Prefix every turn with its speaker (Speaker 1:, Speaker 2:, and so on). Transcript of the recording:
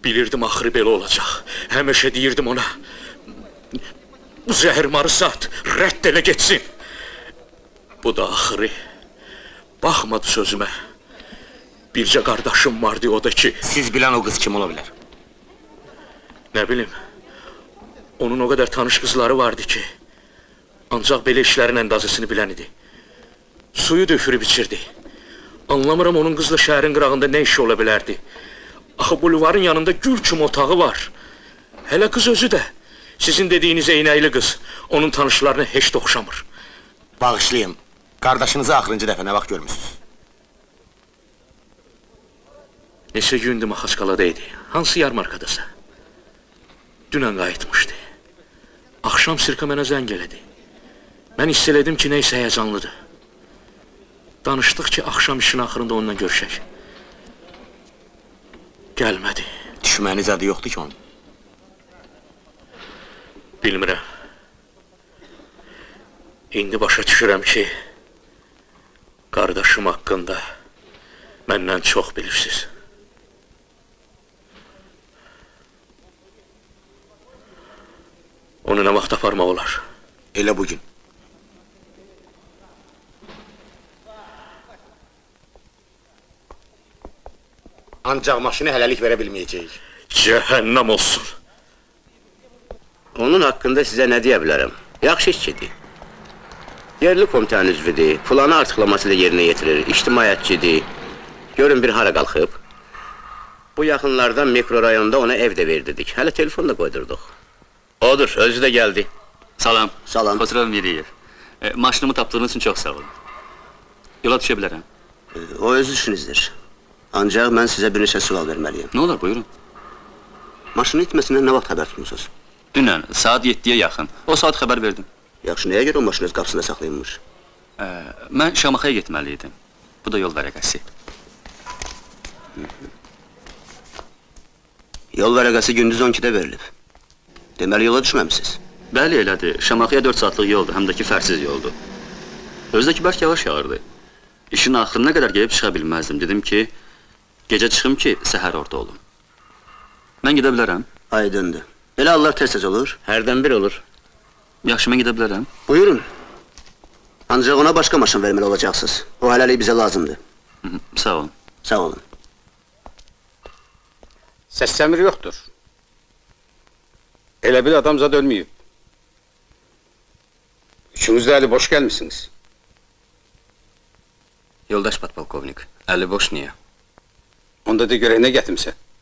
Speaker 1: Bilirdim axırı belə olacaq. Həmişə deyirdim ona. Bu zəhərmarı sat, rədd elə geçsin. Bu da axırı. Baxmadı sözümə. Bircə qardaşım vardı, o da ki...
Speaker 2: Siz bilən o qız kim ola bilər?
Speaker 1: Nə bilim, onun o qədər tanış qızları vardı ki, ancaq belə işlərin əndazəsini bilən idi. Suyu döfürüb içirdi. Anlamıram onun qızla şəhərin qırağında nə işi ola bilərdi. Axı bulvarın yanında gül kimi otağı var. Hələ qız özü də, sizin dediyiniz eynəkli qız, onun tanışlarına heç də oxşamır.
Speaker 2: Bağışlayın, qardaşınızı axırıncı dəfə nə vaxt görmüşsünüz?
Speaker 1: Neçə gündür Maxaçqalada idi, hansı yarmarkadasa. Dünən qayıtmışdı. Axşam sirka mənə zəng elədi. Mən hiss elədim ki, neysə həyəcanlıdır. Danışdıq ki, axşam işin axırında onunla görüşək. Gəlmədi.
Speaker 2: Düşməniz adı yoxdur ki onun.
Speaker 1: Bilmirəm. İndi başa düşürəm ki, qardaşım haqqında məndən çox bilirsiniz. Onu nə vaxt aparmaq olar?
Speaker 2: Elə bugün. Ancaq maşını hələlik verə bilməyəcəyik.
Speaker 1: Cəhənnəm olsun.
Speaker 3: Onun haqqında sizə nə deyə bilərəm? Yaxşı işçidir. Yerli komitənin üzvüdür, planı artıqlaması ilə yerinə yetirir, ictimaiyyətçidir. Görün bir hara qalxıb. Bu yaxınlarda mikrorayonda ona ev də verdirdik. Hələ telefon da qoydurduq. Odur, özü də gəldi.
Speaker 4: Salam.
Speaker 3: Salam.
Speaker 4: Xoşram Veliyev. Maşınımı tapdığınız için çox sağ olun. Yola düşə bilərəm.
Speaker 3: O öz işinizdir. Ancaq mən sizə bir neçə sual verməliyim.
Speaker 4: Ne olur, buyurun.
Speaker 3: Maşının itməsindən nə vaxt xəbər tutmusunuz?
Speaker 4: Dünən saat 7'ye yaxın. O saat xəbər verdim.
Speaker 3: Yaxşı, nəyə görə o maşını öz qapısında saxlayılmış?
Speaker 4: Mən Şamaxıya getməliydim. Bu da yol vərəqəsi.
Speaker 3: Yol vərəqəsi gündüz 12'də verilib. Deməli yola düşməmisiniz.
Speaker 4: Bəli, elədir. Şamaxıya 4 saatlıq yoldur, həm də ki fərsiz yoldur. Özdəki bərk yavaş yağırdı. İşin axırına qədər gelib çıxa bilməzdim. Dedim ki, gecə çıxım ki, səhər orada olum. Mən gedə bilərəm.
Speaker 3: Aydındır. Elə Allah tez-tez olur.
Speaker 4: Hərdən bir olur. Yaxşı, mən gedə bilərəm.
Speaker 3: Buyurun. Ancaq ona başqa maşın verməli olacaqsınız. O hələlik bizə lazımdır.
Speaker 4: Sağ olun.
Speaker 3: Sağ olun.
Speaker 5: Səsləmir yoxdur. Elə bir adam zad ölməyib. Üçünüz də əli boş gəlmişsiniz.
Speaker 4: Yoldaş patpolkovnik, əli boş niyə?
Speaker 5: Onda da görək nə gətimsə.